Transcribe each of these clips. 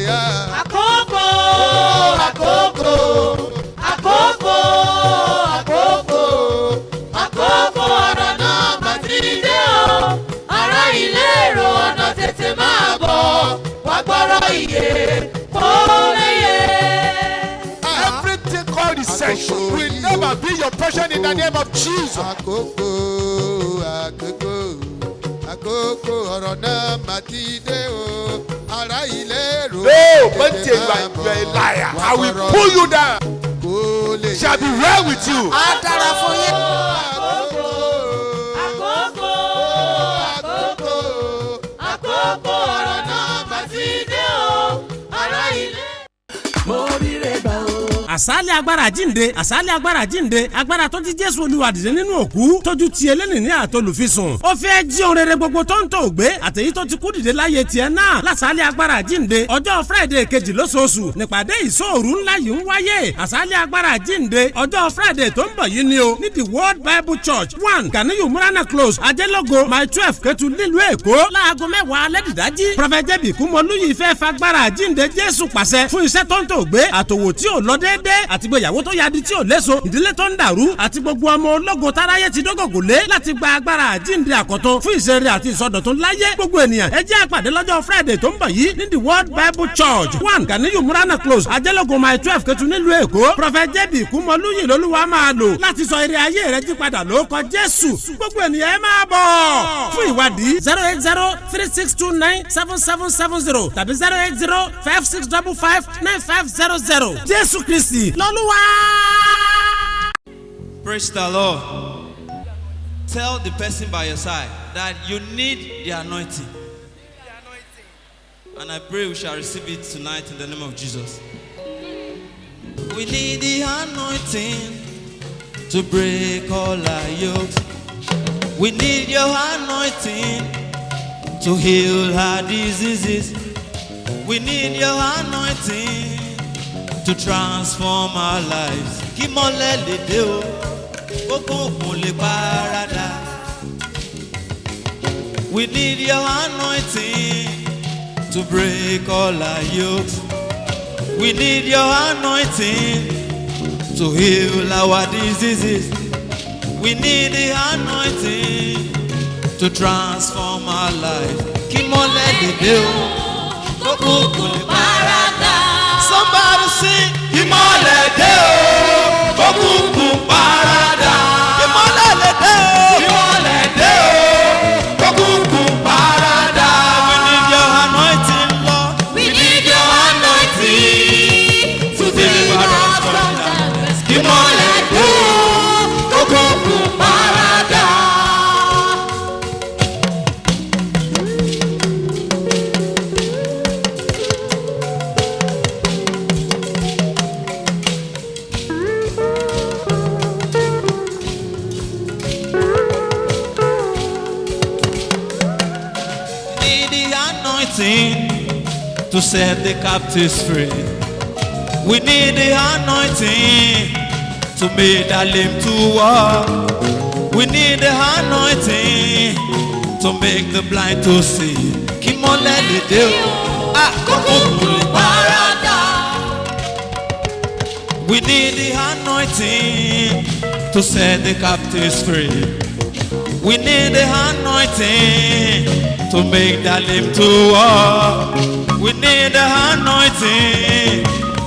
Àkókò, àkókò, àkókò, àkókò, àkókò ọ̀rọ̀ náà mà ti dé o. Ará ilé èrò ọ̀nà tètè máa bọ̀. Wá gbọ́rọ̀ ìyè kó léyè. Everything called essential will never be your portion in the name of Jesus. Àkókò, àkókò, àkókò ọ̀rọ̀ náà mà ti dé o. Ará ilé èrò. No, but you are a liar. I will pull you down. Shall be well with you. Àkókò, àkókò, àkókò, àkókò ọ̀rọ̀ náà mà ti dé o. Ará ilé. Mo rí rẹ̀ gbà o. àsálẹ̀ agbára jíǹde àsálẹ̀ agbára jíǹde agbára tó ti Jésù Olúwa dìde nínú òkú tójú ti eléni ní àtolùfisùn ó fẹ́ jí ohun rere gbogbo tó ń tò gbé àtẹ̀yí tó ti kú dìde láyé tiẹ̀ náà lásálẹ̀ agbára jíǹde ọjọ́ Friday kejì lóṣooṣù nípàdé ìṣòru ńlá yìí ń wáyé àsálẹ̀ agbára jíǹde ọjọ́ Friday tó ń bọ̀ yìí ni o ní the World Bible Church 1 Ganiyu Murana Close Ajẹ́lógo mile 12 Ketu nílùú Èkó láago 10 alẹ́ dìdájí Prophet J.B. Kumoluyi fẹ́ fagbára jíǹde Jésù pàṣẹ fún iṣẹ́ tó ń tò gbé àtòwò tí ò lọ déédé àti gbéyàwó tó yadi tí ò léso ìdílé tó ń dàrú àti gbogbo ọmọ ológo táráyé ti dógògò lé láti gba agbára àjíǹde àkọ́tún fún ìṣeré àti ìsọdọ̀tun láyé gbogbo ènìyàn ẹ jẹ́ àpàdé lọ́jọ́ Friday tó ń bọ̀ yìí ní the World Bible Church 1 Ganiyu Murana Close Ajẹ́lógo mile 12 Ketu nílùú Èkó Prophet J.B. Kumoluyi lolúwa máa lò láti sọ ire ayé rẹ jí padà lórúkọ Jésù gbogbo ènìyàn ẹ máa bọ̀ fún ìwádìí 08036297770 tàbí 08056559500 Jésù Kristi lọ́lúwa. Praise the Lord. Tell the person by your side that you need the anointing. And I pray we shall receive it tonight in the name of Jesus. We need the anointing to break all our yokes. We need your anointing to heal our diseases. We need your anointing to transform our lives. Kí mọ́lẹ̀ lè dé o, òkùnkùn lè paradà. We need your anointing to break all our yokes. We need your anointing to heal our diseases. We need the anointing to transform our lives. Kí mọ́lẹ̀ lè dé o, òkùnkùn lè paradà. Somebody sing, ìmọ́lẹ̀ dé o, òkùnkùn paradà. Ìmọ́lẹ̀ lè dé o, ìmọ́lẹ̀ dé o, òkùnkùn paradà. We need your anointing, Lord. We need your anointing to deliver us from darkness. Ìmọ́lẹ̀ dé o, òkùnkùn paradà. To set the captives free. We need the anointing to make the lame to walk. We need the anointing to make the blind to see. Kí mọ́lẹ̀ lè dé o, òkùnkùn lè paradà. We need the anointing to set the captives free. We need the anointing to make the lame to walk. We need the anointing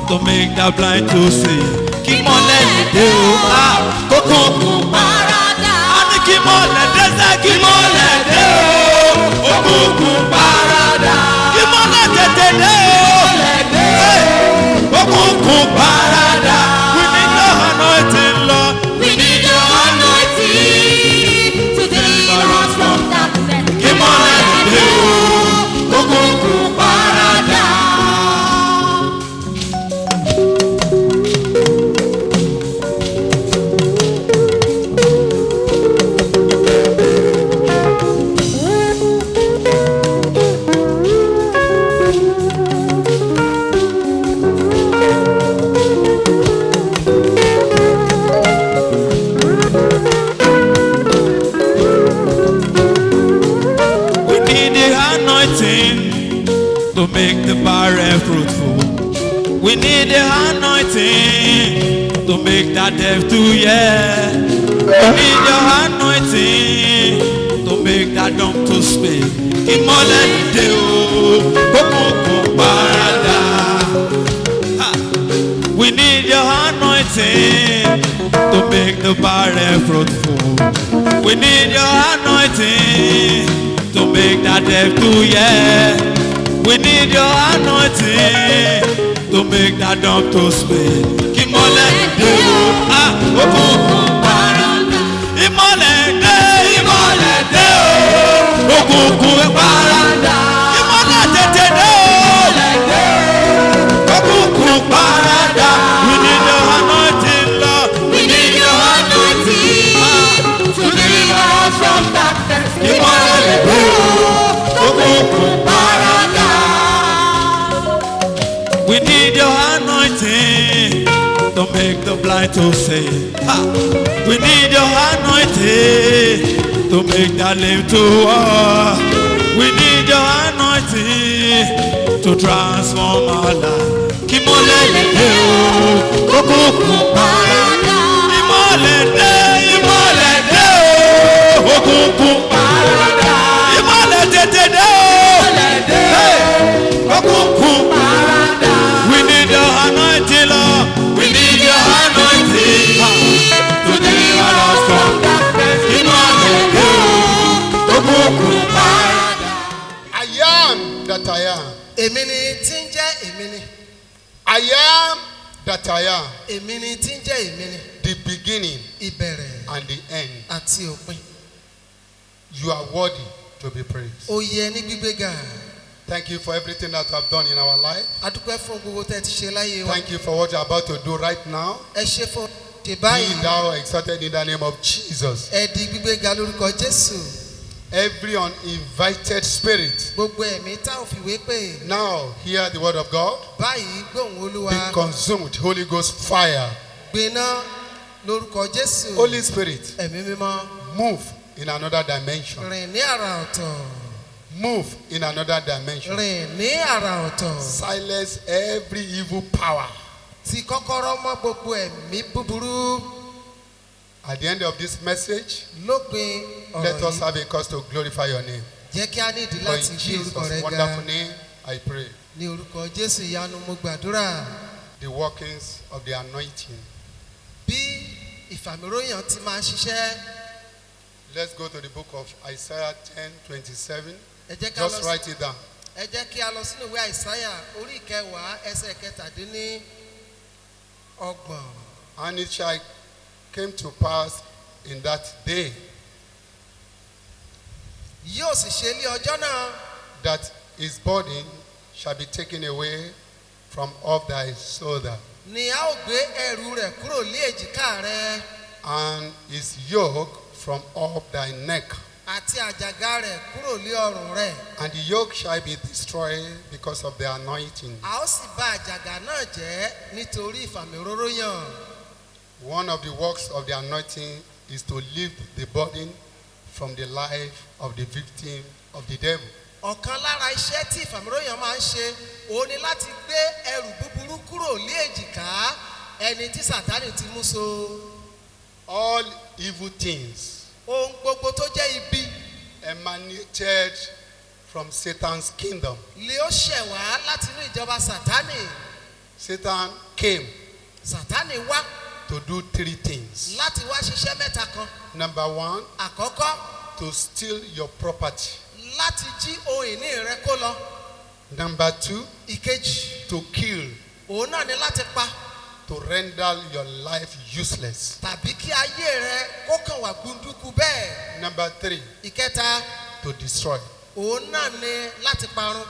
to make the blind to see. Kí mọ́lẹ̀ lè dé o, òkùnkùn paradà. A ní kí mọ́lẹ̀ dé sẹ́, kí mọ́lẹ̀ dé o, òkùnkùn paradà. Kí mọ́lẹ̀ tètè dé o, òkùnkùn paradà. We need the anointing, Lord. We need your anointing to deliver us from darkness. Kí mọ́lẹ̀ dé o, òkùnkùn paradà. to make the barren fruitful. We need the anointing to make that deaf to hear. We need your anointing to make that dumb to speak. Ìmọ́lẹ̀ dìde o, òkùnkùn paradà. We need your anointing to make the barren fruitful. We need your anointing to make that deaf to hear. We need your anointing to make that dumb to speak. Ìmọ́lẹ̀ dìde o, òkùnkùn paradà. Ìmọ́lẹ̀ dé o, òkùnkùn paradà. Ìmọ́lẹ̀ tètè dé o, òkùnkùn paradà. We need your anointing, Lord. We need your anointing to deliver us from darkness. Ìmọ́lẹ̀ dé o, òkùnkùn paradà. We need your anointing to make the blind to see. We need your anointing to make that lame to walk. We need your anointing to transform our life. Ìmọ́lẹ̀ dé o, òkùnkùn paradà. Ìmọ́lẹ̀ dé o, òkùnkùn paradà. Ìmọ́lẹ̀ tètè dé o, òkùnkùn paradà. We need your anointing, Lord. We need your anointing to deliver us from darkness. Ìmọ́lẹ̀ dé o, òkùnkùn paradà. I am that I am. Èmi ni tí ń jẹ́ èmi ni. I am that I am. Èmi ni tí ń jẹ́ èmi ni. The beginning Ìbẹ̀rẹ̀ and the end. àti òpin. You are worthy to be praised. Ó yẹ ní gbígbéga. Thank you for everything that you have done in our life. A dúpẹ́ fún gbogbo tẹ́ ti ṣe láyé wa. Thank you for what you are about to do right now. Ẹ ṣe fún ṣe Be báyìí. thou exalted in the name of Jesus. Ẹ di gbígbéga lórúkọ Jésù. Every uninvited spirit, Gbogbo ẹ̀mí tá ò fìwé pè. now hear the word of God. Báyìí gbóhùn Olúwa. Be consumed with Holy Ghost fire. Gbiná lórúkọ Jésù. Holy Spirit, Ẹ̀mí mímọ́. move in another dimension. Rìn ní àrà ọ̀tọ̀. Move in another dimension. Rìn ní àrà ọ̀tọ̀. Silence every evil power. Ti kọ́kọ́rọ́ mọ́ gbogbo ẹ̀mí búburú. At the end of this message, Lópin let ọ̀rọ̀ us yìí. have a cause to glorify your name. Jẹ́ kí a nídìí For láti in gbé orúkọ Jesus' rẹ wonderful ga. name, I pray. Ní orúkọ Jésù ìyanu mo gbàdúrà. The workings of the anointing. Bí ìfàmìróyàn ti máa ń ṣiṣẹ́. Let's go to the book of Isaiah 10:27. Ẹ jẹ́ ká Just lọ write it down. ẹ jẹ́ kí a lọ sínú ìwé Àìsáyà orí ìkẹwàá ẹsẹ̀ kẹtàdínlọ́gbọ̀n. And it shall came to pass in that day Yóò sì ṣe ní ọjọ́ náà. that his burden shall be taken away from off thy shoulder, Ni a ó gbé ẹrù rẹ̀ kúrò lé èjìká rẹ̀ and his yoke from off thy neck. àti àjàgà rẹ̀ kúrò lé ọrùn rẹ̀. And the yoke shall be destroyed because of the anointing. A ó sì bà àjàgà náà jẹ́ nítorí ìfàmìróróyàn. One of the works of the anointing is to lift the burden from the life of the victim of the devil. Ọ̀kan lára iṣẹ́ tí ìfàmìróyàn máa ń ṣe òun ni láti gbé ẹrù búburú kúrò lé èjìká ẹni tí Sátánì ti mú so. All evil things Ohun gbogbo tó jẹ́ ibi emanated from Satan's kingdom. lè ó ṣẹ̀ wá láti inú ìjọba Sátánì. Satan came Sátánì wá to do three things. láti wá ṣiṣẹ́ mẹ́ta kan. Number one, Àkọ́kọ́, to steal your property. láti jí ohun ìní rẹ kó lọ. Number two, Ìkejì, to kill, òun náà ni láti pa to render your life useless. tàbí kí ayé rẹ kó kàn wá gbunduku bẹ́ẹ̀. Number three, Ìkẹta, to destroy. òun náà ni láti parun.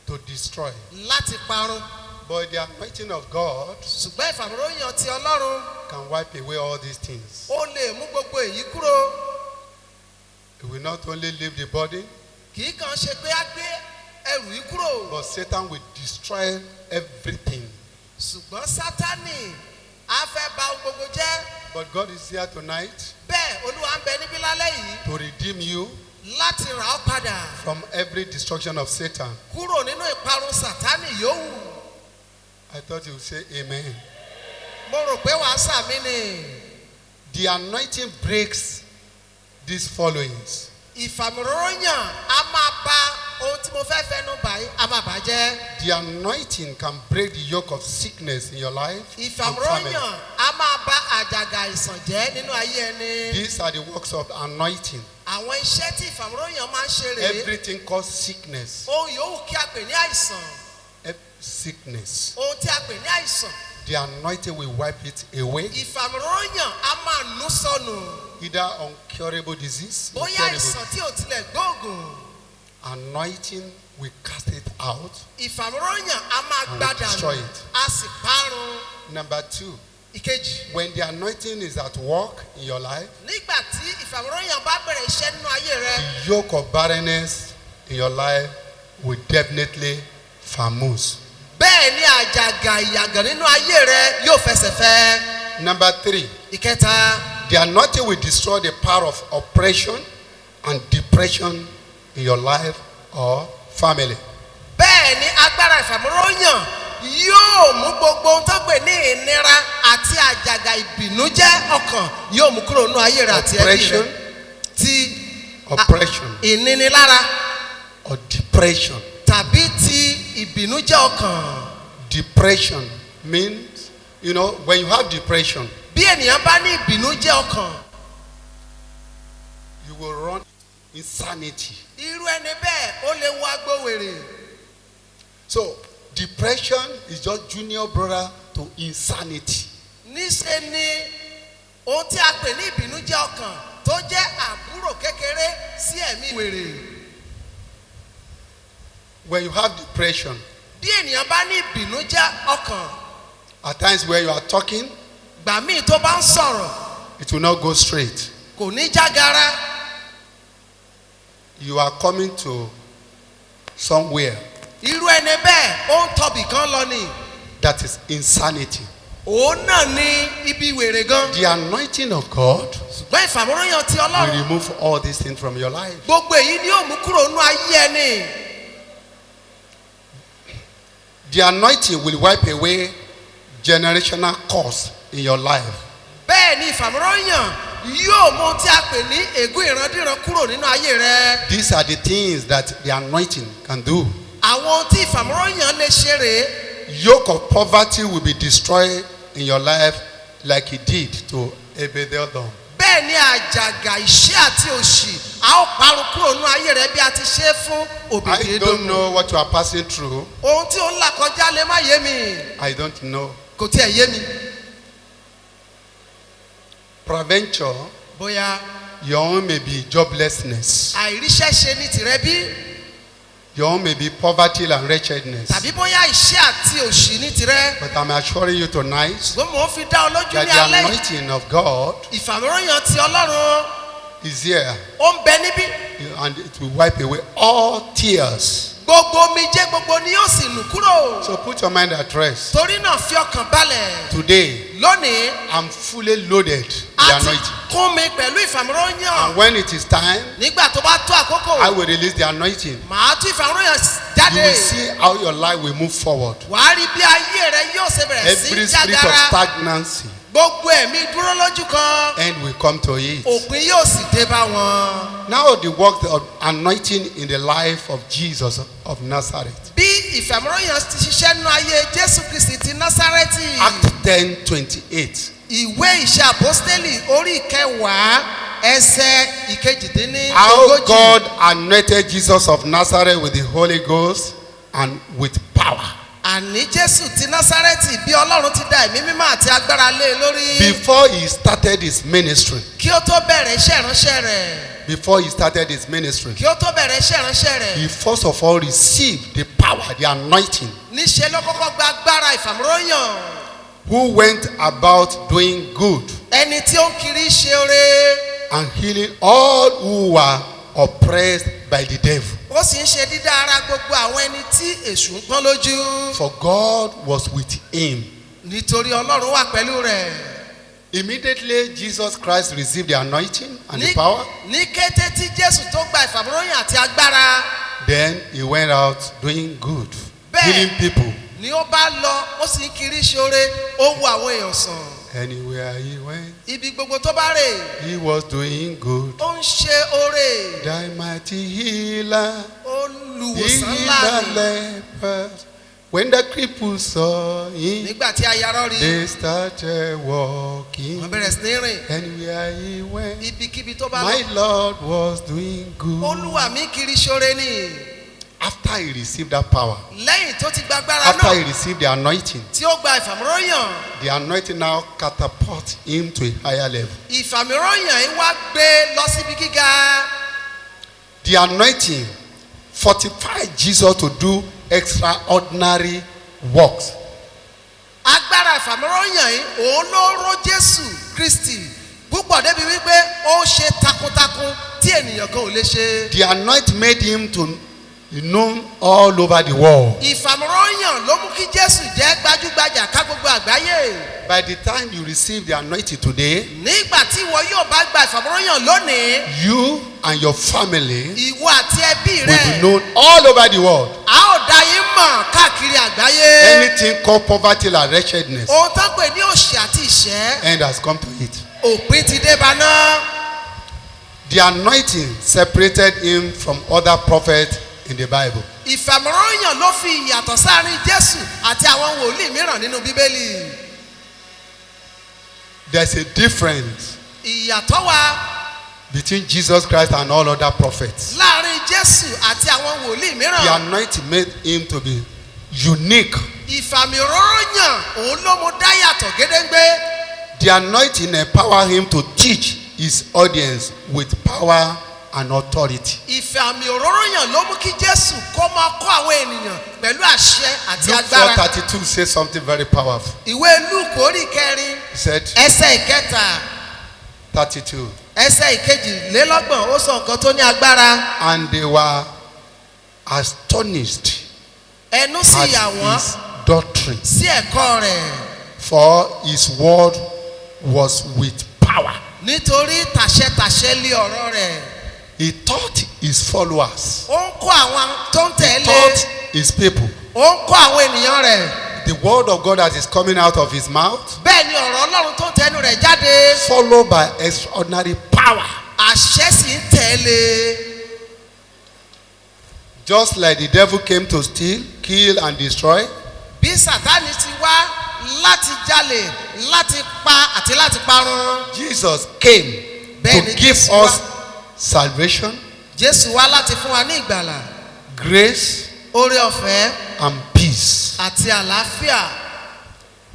To destroy. Láti parun. But the anointing of God Ṣùgbọ́n ìfàmìróyàn ti Ọlọ́run can wipe away all these things. ó lè mú gbogbo èyí kúrò. It will not only leave the body, Kì í kàn ṣe pé á gbé ẹrù yìí kúrò. but Satan will destroy everything. Ṣùgbọ́n Sátánì á fẹ́ bà ohun gbogbo jẹ́. But God is here tonight Bẹ́ẹ̀ Olúwa ń bẹ níbí lálẹ́ yìí to redeem you, láti rà ọ́ padà from every destruction of Satan. kúrò nínú ìparun Sátánì yòówù. I thought you would say amen. Mo rò pé wàá sàmì ni. The anointing breaks these followings. Ìfàmìróyàn a máa bà ohun tí mo fẹ́ fẹnu báyìí a máa bàjẹ́. The anointing can break the yoke of sickness in your life and family. Ìfàmìróyàn a máa bà àjàgà àìsàn jẹ́ nínú ayé ẹni. These are the works of anointing. Àwọn iṣẹ́ tí ìfàmìróyàn máa ń ṣe rèé. Everything called sickness. Ohun yòówù kí a pè ní àìsàn. Sickness. Ohun tí a pè ní àìsàn. The anointing will wipe it away. Ìfàmìróyàn a máa nù sọnù. Either uncurable disease, Bóyá incurable àìsàn tí ò tilẹ̀ gbóògùn. anointing will cast it out. Ìfàmìróyàn a máa And gbádànù. destroy it. A sì parun. Number 2, Ìkejì. when the anointing is at work in your life, Nígbà tí ìfàmìróyàn bá bẹ̀rẹ̀ iṣẹ́ nínú ayé rẹ. the yoke of barrenness in your life will definitely famous. Bẹ́ẹ̀ ni àjàgà ìyàgàn nínú ayé rẹ yóò fẹsẹ̀ fẹ́. Number 3, Ìkẹta. the anointing will destroy the power of oppression and depression in your life or family. Bẹ́ẹ̀ ni agbára ìfàmìróyàn yóò mú gbogbo ohun tó pè ní ìnira àti àjàgà ìbìnújẹ́ ọkàn yóò mú kúrò nínú ayé rẹ àti ẹbí Oppression, rẹ. Ti oppression ìnínilára or depression. tàbí ti ìbìnújẹ́ ọkàn. Depression means, when you have depression, Bí ènìyàn bá ní ìbìnújẹ́ ọkàn, you will run insanity. irú ẹni bẹ́ẹ̀ ó lè wá gbówèrè. So, depression is just junior brother to insanity. Níṣe ni ohun tí a pè ní ìbìnújẹ́ ọkàn tó jẹ́ àbúrò kékeré sí ẹ̀mí wèrè. When you have depression, Bí ènìyàn bá ní ìbìnújẹ́ ọkàn, at times where you are talking, gbà míì tó bá ń sọ̀rọ̀ it will not go straight. kò ní jágara. You are coming to somewhere Irú ẹni bẹ́ẹ̀ ó ń tọbì kan lọ ni. that is insanity. Òun náà ní ibi wèrè gan. The anointing of God Ṣùgbọ́n ìfàmìróyàn ti will Ọlọ́run. remove all these things from your life. Gbogbo èyí ni yóò mú kúrò nínú ayé ẹni. The anointing will wipe away generational curse in your life. Bẹ́ẹ̀ ni ìfàmìróyàn yóò mú ohun tí a pè ní ègún ìrandíran kúrò nínú ayé rẹ. These are the things that the anointing can do. Àwọn ohun tí ìfàmìróyàn lè ṣe rèé. Yoke of poverty will be destroyed in your life like it did to Obed-Edom. Bẹ́ẹ̀ ni àjàgà ìṣẹ́ àti òṣì a ó parun kúrò nínú ayé rẹ bí a ti ṣe fún I don't Òbèdédómù. know what you are passing through. Ohun tí ó ń là kọjá lè má yé mi. I don't know. Kò tiẹ̀ yé mi. Peradventure, Bóyá your own may be joblessness. àìríṣẹ́ ṣe ní tìrẹ bí. Your own may be poverty and wretchedness. Tàbí bóyá ìṣẹ́ àti òṣì ní tìrẹ. But I'm assuring you tonight Ṣùgbọ́n mò ń fi dá ọ lójú that ní the alẹ́ yìí. anointing of God Ìfàmìróyàn ti Ọlọ́run is here ó ń bẹ níbí. and it will wipe away all tears. Gbogbo omijé gbogbo ni yóò sì nù kúrò. So put your mind at rest. Torí náà fi ọkàn balẹ̀. Today, Lónìí, I'm fully loaded with the a ti anointing. kún mi pẹ̀lú ìfàmìróyàn. And when it is time, Nígbà tó bá tó I àkókò, will release the anointing. màá tú ìfàmìróyàn You jáde. will see how your life will move forward. Wàá rí bí ayé rẹ yóò ṣe bẹ̀rẹ̀ sí Every spirit of jágara. stagnancy, Gbogbo ẹ̀mí dúró lójú kan. end will come to it. Òpin yóò sì dé bá wọn. Now the work of anointing in the life of Jesus of Nazareth. Bí ìfàmìróyàn ti ṣiṣẹ́ nínú ayé Jésù Kristì ti Násárẹ́tì. Act 10:28. Ìwé ìṣe àpọ́stélì orí ìkẹwàá ẹsẹ̀ ìkejìdínní How ogójì. God anointed Jesus of Nazareth with the Holy Ghost and with power. Àní Jésù ti Násárẹ́tì bí Ọlọ́run ti da ẹ̀mí mímọ́ àti agbára lé e lórí. Before he started his ministry, Kí ó tó bẹ̀rẹ̀ iṣẹ́ ìránṣẹ́ rẹ̀. before he started his ministry, Kí ó tó bẹ̀rẹ̀ iṣẹ́ ìránṣẹ́ rẹ̀. he first of all received the power, the anointing, Níṣe ló kọ́kọ́ gba agbára ìfàmìróyàn. who went about doing good Ẹni tí ó ń kiri ṣe oore. and healing all who were oppressed by the devil. Ó sì ń ṣe dídá ara gbogbo àwọn ẹni tí èṣù ń pọ́n lójú. For God was with him. Nítorí Ọlọ́run wà pẹ̀lú rẹ̀. Immediately Jesus Christ received the anointing and the Ní- power. ní kété tí Jésù tó gba ìfàmúróyìn àti agbára Then he went out doing good, Bẹ́ẹ̀. healing people. ni ó bá lọ ó sì ń kiri ṣoore ó wo àwọn èèyàn sàn Anywhere he went, ibi gbogbo tó bá rè he was doing good. ó ń ṣe oore Thy mighty healer, olùwòsàn heal ńlá the ni lepers. When the cripples saw him, nígbà tí ayarọ rí they started walking. wọ́n bẹ̀rẹ̀ sí ní rìn Anywhere he went, ibikíbi tó bá my lọ Lord was doing good. olúwa mi kiri ṣoore ni After he received that power, lẹ́yìn tó ti gba agbára after náà he received the anointing, tí ó gba ìfàmúróyàn the anointing now catapult him to a higher level. ìfàmúróyàn yìí wá gbé lọ síbi gíga The anointing fortified Jesus to do extraordinary works. agbára ìfàmúróyàn yìí òun ló ró Jésù Kristi púpọ̀ débi wípé ó ṣe takuntakun tí ènìyàn kan ò lè ṣe. The anointing made him to be known all over the world. ìfàmúróyàn ló mú kí Jésù jẹ́ gbajúgbajà ká gbogbo àgbáyé. By the time you receive the anointing today, nígbà tí ìwọ yóò bá gba ìfàmúróyàn lónìí you and your family ìwọ àti ẹbí will be rẹ known all over the world. a ó dá yín mọ̀ káàkiri àgbáyé. Anything called poverty like wretchedness, ohun tó ń pè ní òṣì àti ìṣẹ́ end has come to it. òpin ti dé bá náà. The anointing separated him from other prophets in the Bible. ìfàmúróyàn ló fi ìyàtọ̀ sáàrin Jésù àti àwọn wòlíì mìíràn nínú Bíbélì. There's a difference ìyàtọ̀ wà between Jesus Christ and all other prophets. láàrin Jésù àti àwọn wòlíì The mìíràn. anointing made him to be unique. ìfàmìróyàn òun ló mú dá yàtọ̀ gédéńgbé. The anointing empowered him to teach his audience with power and authority. ìfàmìróyàn ló mú kí Jésù kó máa kọ́ àwọn ènìyàn pẹ̀lú àṣẹ àti Luke agbára. 4:32 says something very powerful. ìwé Lúùkù orí kẹrin He said, ẹsẹ̀ ìkẹta 32. ẹsẹ̀ ìkejìlélọ́gbọ̀n ó sọ nǹkan tó ní agbára. And they were astonished ẹnu sì at yà wọ́n his doctrine, sí ẹ̀kọ́ rẹ̀ for his word was with power. nítorí tàṣẹtàṣẹ lé ọ̀rọ̀ rẹ̀. He taught his followers, ó ń kọ́ àwọn tó ń tẹ̀lé. taught his people. ó ń kọ́ àwọn ènìyàn rẹ̀. The word of God that is coming out of his mouth, bẹ́ẹ̀ ni ọ̀rọ̀ Ọlọ́run tó ń tẹnu rẹ̀ jáde. followed by extraordinary power. àṣẹ sì ń tẹ̀lé. Just like the devil came to steal, kill, and destroy, bí Sátánì ti wá láti jalè láti pa àti láti parun. Jesus came Bẹ́ẹ̀ ni to give Jésù wá. us salvation, Jésù wá láti fún wa ní ìgbàlà grace, oore ọ̀fẹ́ and peace. àti àlàáfíà.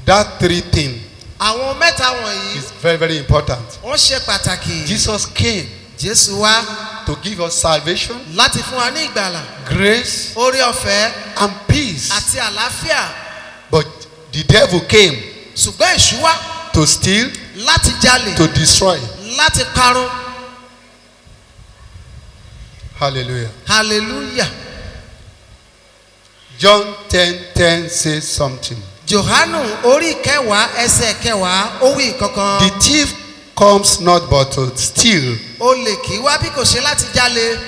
That three things àwọn mẹ́ta wọ̀nyí is very, very important. wọ́n ṣe pàtàkì. Jesus came Jésù wá to give us salvation, láti fún wa ní ìgbàlà grace, oore ọ̀fẹ́ and peace. àti àlàáfíà. But the devil came ṣùgbọ́n èṣù wá to steal, láti jalè to destroy. láti parun. Hallelujah. hallelujah. John 10:10 says something. Jòhánù orí kẹwàá ẹsẹ̀ kẹwàá ó wí kankan. The thief comes not but to steal olè kì í wá bí kò ṣe láti jalè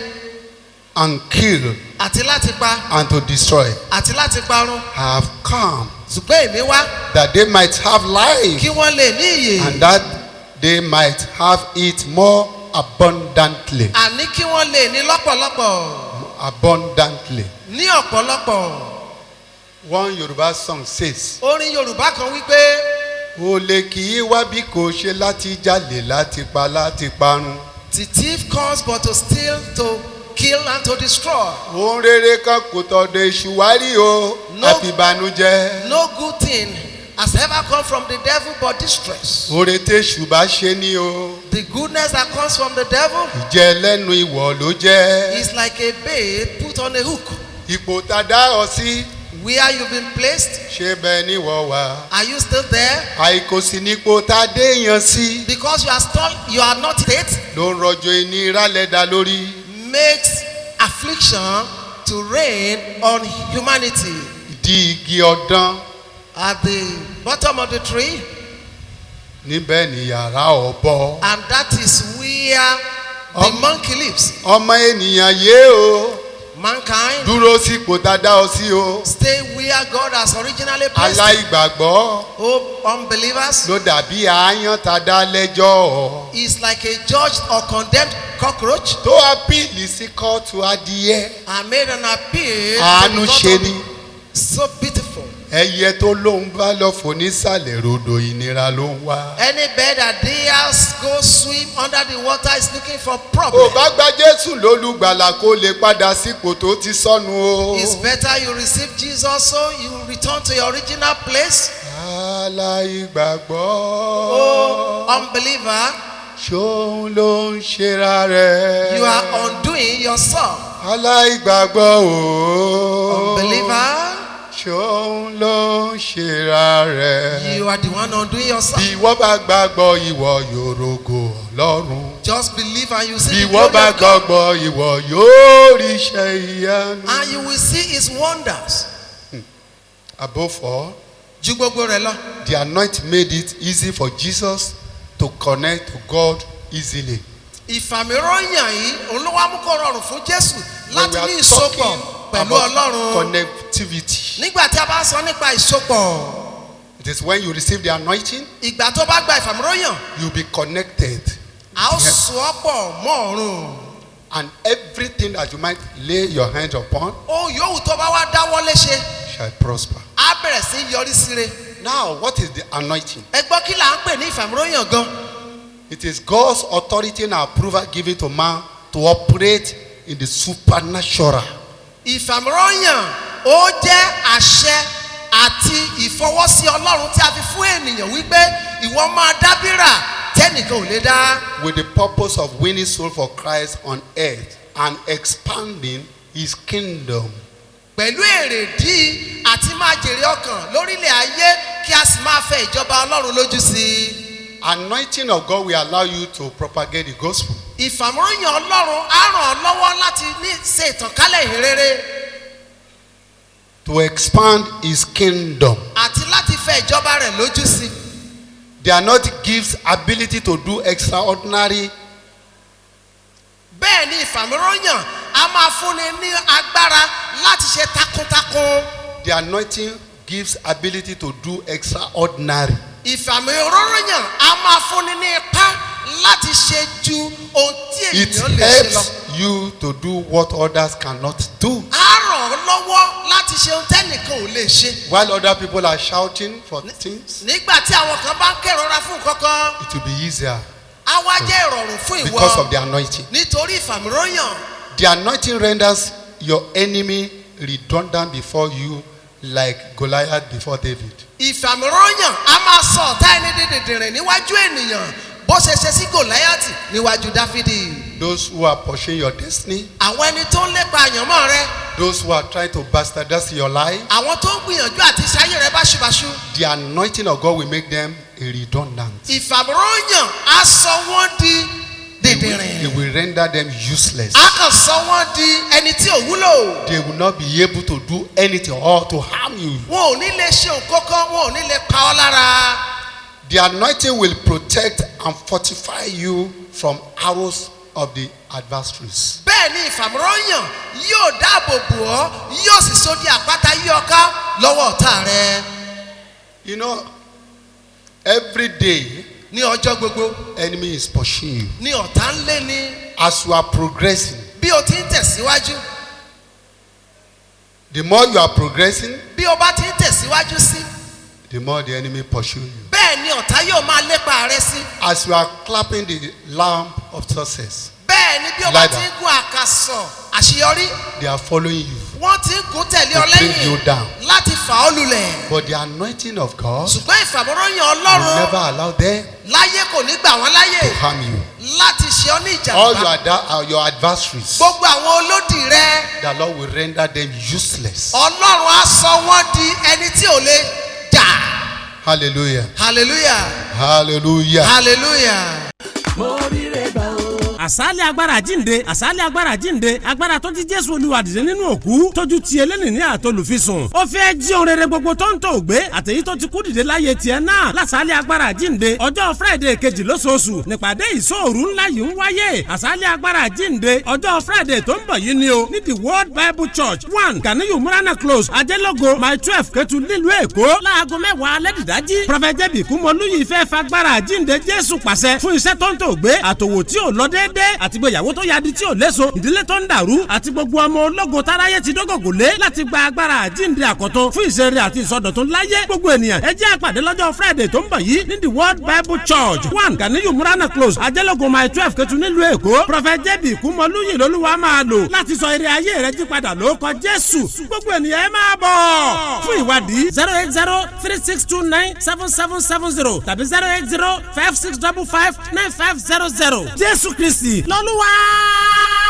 and kill àti láti pa and to destroy. àti láti parun. I have come ṣùgbọ́n èmi wá that they might have life kí wọ́n lè ní ìyè. and that they might have it more abundantly. àní kí wọ́n lè ní lọ́pọ̀lọpọ̀. Abundantly. ní ọ̀pọ̀lọpọ̀. One Yoruba song says, orin Yorùbá kan wípé olè kì í wá bí kò ṣe láti jalè, láti pa, láti parun. the thief comes but to steal, to kill and to destroy. Ohun rere kan kò tọ̀dọ̀ èṣù wá rí o, No. àfìbànújẹ́. no good thing has ever come from the devil but distress. Oore téṣù bá ṣe ní o, The goodness that comes from the devil ìjẹ lẹ́nu ìwọ̀ ló jẹ́. is like a bait put on a hook. Ipò tá a dá ọ sí, Where you've been placed, ṣé bẹ́ẹ̀ ni wọ́n wà? are you still there? Àìkò sí nípò tá a dé yan sí, Because you are not state ló ń rọ̀jò ìnira lẹ́dà lórí. makes affliction to reign on humanity. Ìdí igi ọ̀dán, At the bottom of the tree, níbẹ̀ ni yàrá ọ̀bọ. And that is where the monkey lives. ọmọ ènìyàn yé o. Mankind, dúró sípò tá a dá ọ sí o. stay where God has originally placed you. aláìgbàgbọ́ Oh, unbelievers, ló dàbí aáyán tá a dá lẹ́jọ́. is like a judged or condemned cockroach tó apíìlì sí kóòtù adìyẹ. and made an appeal. àánú to the ṣe court ni. of- So beautiful. ẹyẹ tó lóun bá lọ fò nísàlẹ̀ rodò ìnira ló ń wá. Any bird that dares go swim under the water is looking for ò problem. bá gba jésù lólùgbàlà kó lè padà sípò tó ti sọnù o. It's better you receive Jesus so you return to your original place. aláìgbàgbọ́. Oh, unbeliever, ṣóun ló ń ṣera rẹ̀. you are undoing yourself. aláìgbàgbọ́ o. Unbeliever, ṣóun ló ń ṣera rẹ̀. you are the one undoing yourself. bí wọ́n bá gbàgbọ́ ìwọ yóò rògo ọlọ́run. Just believe and you see bí the wọ́n glory bá of God. gbàgbọ́ ìwọ yóò rí iṣẹ́ ìyanu. And you will see his wonders. Above all, Ju gbogbo rẹ̀ lọ. the anointing made it easy for Jesus to connect to God easily. Ìfàmìíràn yìí òun ló wá mú kó rọrùn fún Jésù When láti we ní are ìsopọ̀ talking pẹ̀lú about Ọlọ́run. connectivity, Nígbà tí a bá sọ nípa ìsopọ̀, it is when you receive the anointing, ìgbà tó bá gba ìfàmìíràn, you'll be connected. a ó so ọ́ pọ̀ mọ́ ọ̀run. And everything that you might lay your hands upon Ohun yòówù tó bá wá dáwọ́ léṣe, shall prosper. á bẹ̀rẹ̀ sí í yọrí síre. Now, what is the anointing? Ẹ gbọ́ kí là ń pè ní ìfàmìíràn gan. It is God's authority and approval given to man to operate in the supernatural. Ìfàmìíràn ó jẹ́ àṣẹ àti ìfọwọ́sí Ọlọ́run tí a fi fún ènìyàn wípé ìwọ máa dábìrà tẹ́nìkan ò lè dá. With the purpose of winning soul for Christ on earth and expanding his kingdom. Pẹ̀lú èrèdí àti máa jèrè ọkàn lórílẹ̀ ayé kí a sì máa fẹ́ ìjọba Ọlọ́run lójú sí i. Anointing of God will allow you to propagate the gospel. Ìfàmìíràn Ọlọ́run á ràn ọ́ lọ́wọ́ láti ṣe ìtànkálẹ̀ ìhìnrere To expand his kingdom. àti láti fẹ́ ìjọba rẹ̀ lójú sí i. The anointing gives ability to do extraordinary. Bẹ́ẹ̀ ni ìfàmìíràn a máa fúnni ní agbára láti ṣe takuntakun. The anointing gives ability to do extraordinary. Ìfàmìíràn a máa fúnni ní ipá láti ṣe ju ohun tí It ènìyàn lè ṣe lọ. helps you to do what others cannot do. Á ràn ọ́ lọ́wọ́ láti ṣe ohun tẹ́nìkan ò lè ṣe. While other people are shouting for things, Nígbà tí àwọn kan bá ń kérora fún nǹkan kan, it will be easier á wá jẹ́ ìrọ̀rùn fún because of ìwọ the anointing. nítorí ìfàmìíràn. The anointing renders your enemy redundant before you like Goliath before David. Ìfàmìíràn a máa sọ ọ̀tá ẹni dídìrín níwájú ènìyàn bó ṣe ṣe sí Gòláyátì níwájú Dáfídì. Those who are pursuing your destiny, Àwọn ẹni tó ń lépa àyànmọ́ rẹ, those who are trying to bastardize your life, àwọn tó ń gbìyànjú àti ṣayé rẹ báṣubàṣu. the anointing of God will make them redundant. Ìfàmìíràn á sọ wọ́n di It dídìrín. will render them useless. Á kàn sọ wọ́n di ẹni tí ò wúlò. They will not be able to do anything or to harm you. Wọn ò ní lè ṣe nǹkankan, wọn ò ní lè pa ọ́ lára. The anointing will protect and fortify you from arrows of the adversaries. Bẹ́ẹ̀ ni ìfàmìíràn yóò dáàbò bò ọ́, yóò sì so di àpáta yí ọ ká lọ́wọ́ ọ̀tá rẹ. You know, every day, Ní ọjọ́ gbogbo, enemy is pursuing you. ní ọ̀tá ń lé ní. As you are progressing, Bí o ti ń tẹ̀síwájú, the more you are progressing, bí o bá ti ń tẹ̀síwájú sí, the more the enemy pursue you. bẹ́ẹ̀ ni ọ̀tá yóò máa lépa rẹ sí. As you are clapping the lamp of success, Bẹ́ẹ̀ ni bí o bá Ladder. ti ń gun àkàsọ̀ àṣeyọrí, they are following you. wọ́n ti ń gún tẹ̀lé ọ To bring you lẹ́yìn down. láti fà ọ́ lulẹ̀. But the anointing of God Ṣùgbọ́n ìfàmìíràn will Ọlọ́run never allow them láyé kò ní gbà wọ́n láyè to harm you. láti ṣe ọ́ ní All ìjàmbá. your adversaries, Gbogbo àwọn olódì rẹ, the Lord will render them useless. Ọlọ́run á sọ wọ́n di ẹni tí ò lè jà. Hallelujah. Hallelujah. Hallelujah. Hallelujah. mo ríre gbà o. àṣálẹ̀ agbára jíǹde àṣálẹ̀ agbára jíǹde agbára tó ti Jésù Olúwa dìde nínú òkú tójú ti eléni ní àtolùfisùn ó fẹ́ jí ohun rere gbogbo tó ń tò gbé àtèyí tó ti kú dìde láyé tiẹ̀ náà lásàálẹ̀ agbára jíǹde ọjọ́ Friday kejì lóṣooṣù nípàdé ìṣòru ńlá yìí ń wáyé àṣálẹ̀ agbára jíǹde ọjọ́ Friday tó ń bọ̀ yìí ni o ní the World Bible Church 1 Ganiyu Murana Close Ajẹ́lógo mile 12 Ketu nílùú Èkó láago 10 alẹ́ dìdájí Prophet J.B. Kúmọlúyì fẹ́ fagbára jíǹde Jésù pàṣẹ fún iṣẹ́ tó ń tò gbé àtòwò tí ò lọ déédéé àti gbéyàwó tó yadi tí ò léso ìdílé tó ń dàrú àti gbogbo ọmọ ológo táráyé ti dógògò lé láti gba agbára jíǹde àkọ́tún fún ìṣeré àti ìsọdọ̀tun láyé gbogbo ènìyàn ẹ jẹ́ àpàdé lọ́jọ́ Friday tó ń bọ̀ yìí ní the World Bible Church 1 Ganiyu Murana Close Ajẹ́lógo mile 12 Ketu nílùú Èkó Prophet J.B. Kúmọlúyì lolúwa máa lò láti sọ eré ayé rẹ jí padà lórúkọ Jésù gbogbo ènìyàn ẹ máa bọ̀ fún ìwádìí 08036297770 tàbí 08056559500 Jésù Kristi lolúwa.